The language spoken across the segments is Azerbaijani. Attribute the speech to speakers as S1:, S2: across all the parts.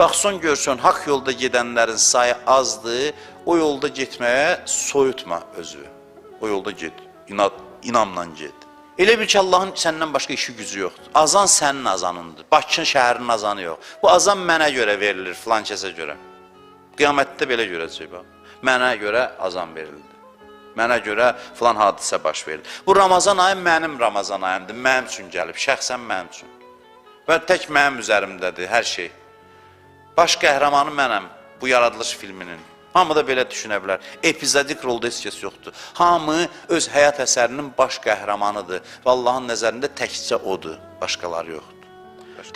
S1: Baxson görsən, haqq yolda gedənlərin sayı azdır, o yolda getməyə soyutma özü. O yolda get, inamla get. Elə bil ki, Allahın səndən başqa işi gücü yoxdur. Azan sənin azanındır, Bakın şəhərinin azanı yox. Bu azan mənə görə verilir, filan kəsə görə. Qiyamətdə belə görəcək, bax. Mənə görə azan verildi. Mənə görə filan hadisə baş verildi. Bu Ramazan ayı mənim Ramazan ayımdır, mənim üçün gəlib, şəxsən mənim üçün. Və tək mənim üzərimdədir hər şey. Baş qəhrəmanı mənəm bu yaradılış filminin. Hamı da belə düşünə bilər. Epizodik rolda heç kəs yoxdur. Hamı öz həyat əsərinin baş qəhrəmanıdır. Və Allahın nəzərində təkcə odur, başqaları yoxdur.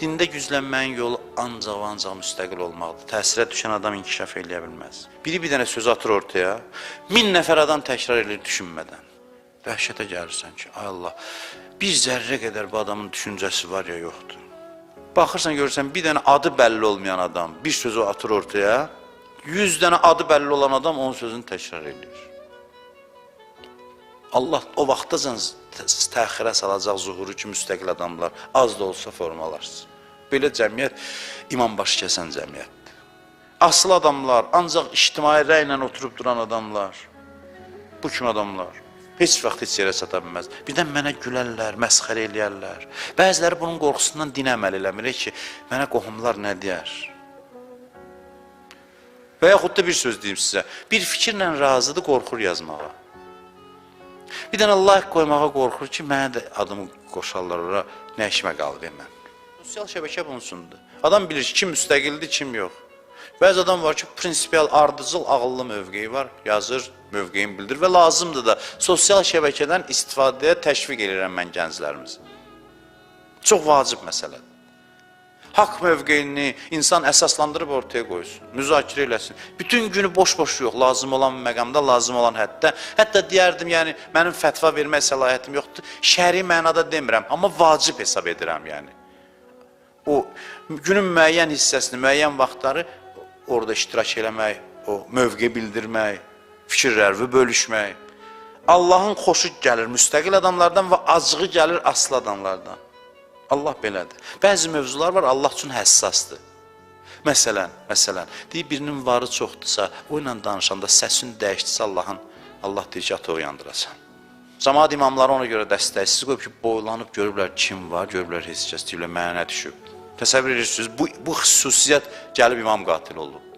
S1: Dində güclənməyin yolu ancaq müstəqil olmaqdır. Təsirə düşən adam inkişaf eləyə bilməz. Biri bir dənə söz atır ortaya, 1000 nəfər adam təkrar edir düşünmədən. Dəhşətə gəlirsən ki, ay Allah, bir zərrə qədər bu adamın düşüncəsi var ya, yoxdur. Baxırsan, görürsən, bir dənə adı bəlli olmayan adam bir sözü atır ortaya, 100 dənə adı bəlli olan adam onun sözünü təkrar edir. Allah o vaxtacan təxirə salacaq zuhuru ki, müstəqil adamlar az da olsa formalarsın. Belə cəmiyyət imam başı kəsən cəmiyyətdir. Asıl adamlar, ancaq ictimai rəylə oturub duran adamlar, bu kimi adamlar heç vaxt heç yerə çata bilməz. Birdən mənə gülərlər, məsxərə eləyərlər. Bəziləri bunun qorxusundan din əməl eləmir ki, mənə qohumlar nə deyər? Və yaxud da bir söz deyim sizə, bir fikirlə razıdır, qorxur yazmağa. Bir dənə like qoymağa qorxur ki, mənə də adımı qoşarlar ora, nə işimə qalıb mən. Sosial şəbəkə bunun üçündür. Adam bilir ki, kim müstəqildir, kim yox. Bəzi adam var ki, prinsipial, ardıcıl, ağıllı mövqeyi var, yazır, mövqeyini bildir və lazımdır da sosial şəbəkədən istifadəyə təşviq edirəm mən gənclərimizi. Çox vacib məsələdir. Haqq mövqeyini insan əsaslandırıb ortaya qoysun, müzakirə eləsin. Bütün günü boş-boş yox, lazım olan məqamda, lazım olan həddə. Hətta deyərdim, yəni, mənim fətva vermək səlahiyyətim yoxdur. Şəri mənada demirəm, amma vacib hesab edirəm, yəni. O, günün müəyyən hissəsini, müəyyən vaxtları orada iştirak eləmək, o mövqe bildirmək, fikirlərvi bölüşmək. Allahın xoşu gəlir müstəqil adamlardan və acığı gəlir asıl adamlardan. Allah belədir. Bəzi mövzular var, Allah üçün həssasdır. Məsələn, deyir, birinin varı çoxdursa, o ilə danışanda səsin dəyişdirsə Allah deyir ki, ata uyandırasan. Cəmaət imamları ona görə dəstəksiz qoyub ki, boylanıb görürlər kim var, görürlər heç kəs deyirlər, mənə nə düşüb. Təsəvvür edirsiniz, bu xüsusiyyət gəlib imam qatil olub.